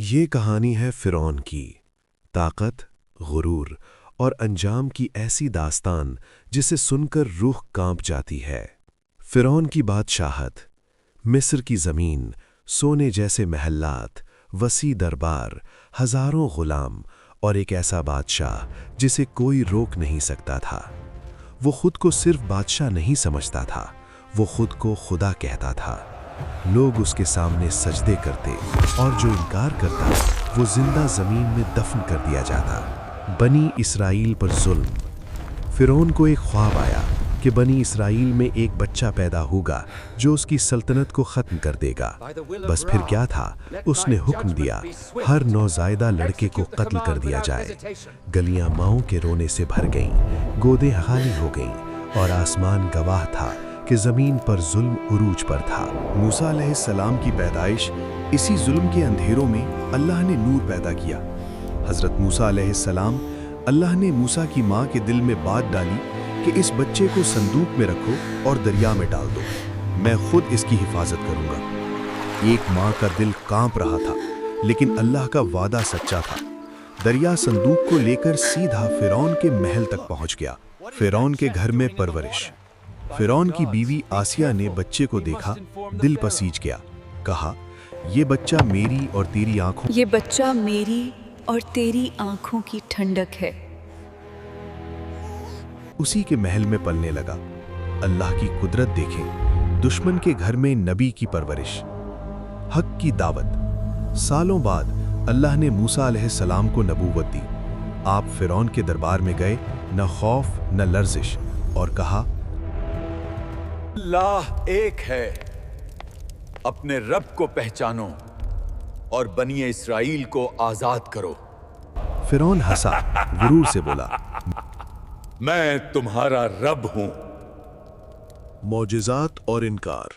یہ کہانی ہے فرعون کی طاقت، غرور اور انجام کی ایسی داستان جسے سن کر روح کانپ جاتی ہے۔ فرعون کی بادشاہت، مصر کی زمین، سونے جیسے محلات، وسیع دربار، ہزاروں غلام اور ایک ایسا بادشاہ جسے کوئی روک نہیں سکتا تھا۔ وہ خود کو صرف بادشاہ نہیں سمجھتا تھا، وہ خود کو خدا کہتا تھا۔ لوگ اس کے سامنے سجدے کرتے اور جو انکار کرتا وہ زندہ زمین میں دفن کر دیا جاتا۔ بنی اسرائیل پر ظلم۔ فرعون کو ایک خواب آیا کہ بنی اسرائیل میں ایک بچہ پیدا ہوگا جو اس کی سلطنت کو ختم کر دے گا۔ بس پھر کیا تھا، اس نے حکم دیا ہر نوزائیدہ لڑکے کو قتل کر دیا جائے۔ گلیاں ماؤں کے رونے سے بھر گئیں، گودیں خالی ہو گئیں اور آسمان گواہ تھا کہ زمین پر ظلم عروج پر تھا۔ موسیٰ علیہ السلام کی پیدائش، اسی ظلم کے اندھیروں میں اللہ نے نور پیدا کیا۔ حضرت موسیٰ علیہ السلام، اللہ نے موسیٰ کی ماں کے دل میں بات ڈالی کہ اس بچے کو صندوق میں رکھو اور دریا میں ڈال دو، میں خود اس کی حفاظت کروں گا۔ ایک ماں کا دل کانپ رہا تھا، لیکن اللہ کا وعدہ سچا تھا۔ دریا صندوق کو لے کر سیدھا فرعون کے محل تک پہنچ گیا۔ فرعون کے گھر میں پرورش۔ فرعون کی بیوی آسیہ نے بچے کو دیکھا، دل پسیج گیا، کہا یہ بچہ میری اور تیری آنکھوں یہ بچہ میری اور تیری آنکھوں کی ٹھنڈک ہے۔ اسی کے محل میں پلنے لگا۔ اللہ کی قدرت دیکھیں، دشمن کے گھر میں نبی کی پرورش، حق کی دعوت۔ سالوں بعد اللہ نے موسیٰ علیہ السلام کو نبوت دی۔ آپ فرعون کے دربار میں گئے، نہ خوف نہ لرزش، اور کہا اللہ ایک ہے، اپنے رب کو پہچانو اور بنی اسرائیل کو آزاد کرو۔ فرعون ہنسا، غرور سے بولا میں تمہارا رب ہوں۔ معجزات اور انکار۔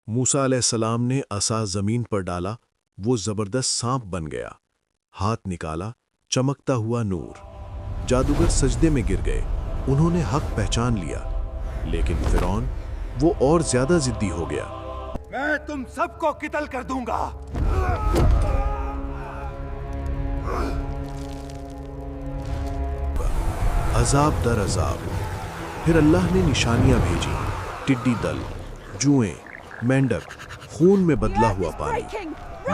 موسیٰ علیہ السلام نے عصا زمین پر ڈالا، وہ زبردست سانپ بن گیا۔ ہاتھ نکالا، چمکتا ہوا نور۔ جادوگر سجدے میں گر گئے، انہوں نے حق پہچان لیا۔ لیکن فرعون، وہ اور زیادہ ضدی ہو گیا۔ میں تم سب کو قتل کر دوں گا۔ عذاب در عذاب۔ پھر اللہ نے نشانیاں بھیجی، ٹڈی دل، جوئیں، مینڈک، خون میں بدلا ہوا پانی۔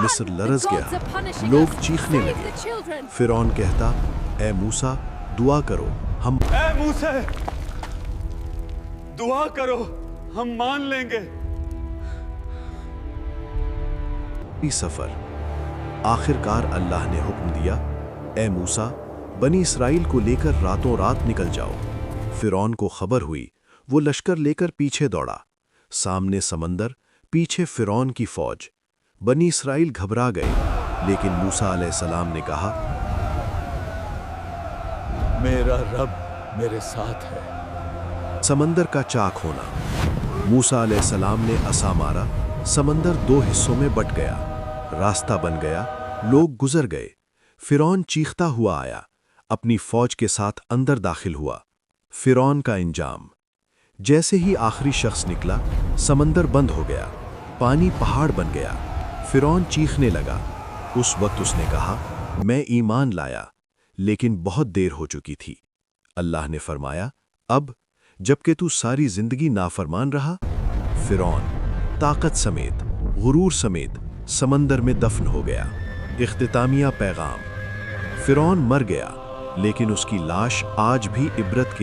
مصر لرز گیا، لوگ چیخنے لگے۔ فرعون کہتا، اے موسیٰ دعا کرو، ہم اے موسیٰ دعا کرو، ہم مان لیں گے۔ سفر۔ آخر کار اللہ نے حکم دیا، اے موسیٰ بنی اسرائیل کو لے کر راتوں رات نکل جاؤ۔ فرعون کو خبر ہوئی، وہ لشکر لے کر پیچھے دوڑا۔ سامنے سمندر، پیچھے فرعون کی فوج۔ بنی اسرائیل گھبرا گئے، لیکن موسیٰ علیہ السلام نے کہا میرا رب میرے ساتھ ہے۔ سمندر کا چاک ہونا۔ موسیٰ علیہ السلام نے عصا مارا، سمندر دو حصوں میں بٹ گیا، راستہ بن گیا، لوگ گزر گئے۔ فرعون چیختا ہوا آیا، اپنی فوج کے ساتھ اندر داخل ہوا۔ فرعون کا انجام۔ جیسے ہی آخری شخص نکلا، سمندر بند ہو گیا، پانی پہاڑ بن گیا۔ فرعون چیخنے لگا۔ اس وقت اس نے کہا، میں ایمان لایا، لیکن بہت دیر ہو چکی تھی۔ اللہ نے فرمایا، اب جبکہ تو ساری زندگی نافرمان رہا۔ فرعون طاقت سمیت، غرور سمیت سمندر میں دفن ہو گیا۔ اختتامیہ پیغام۔ فرعون مر گیا، لیکن اس کی لاش آج بھی عبرت کے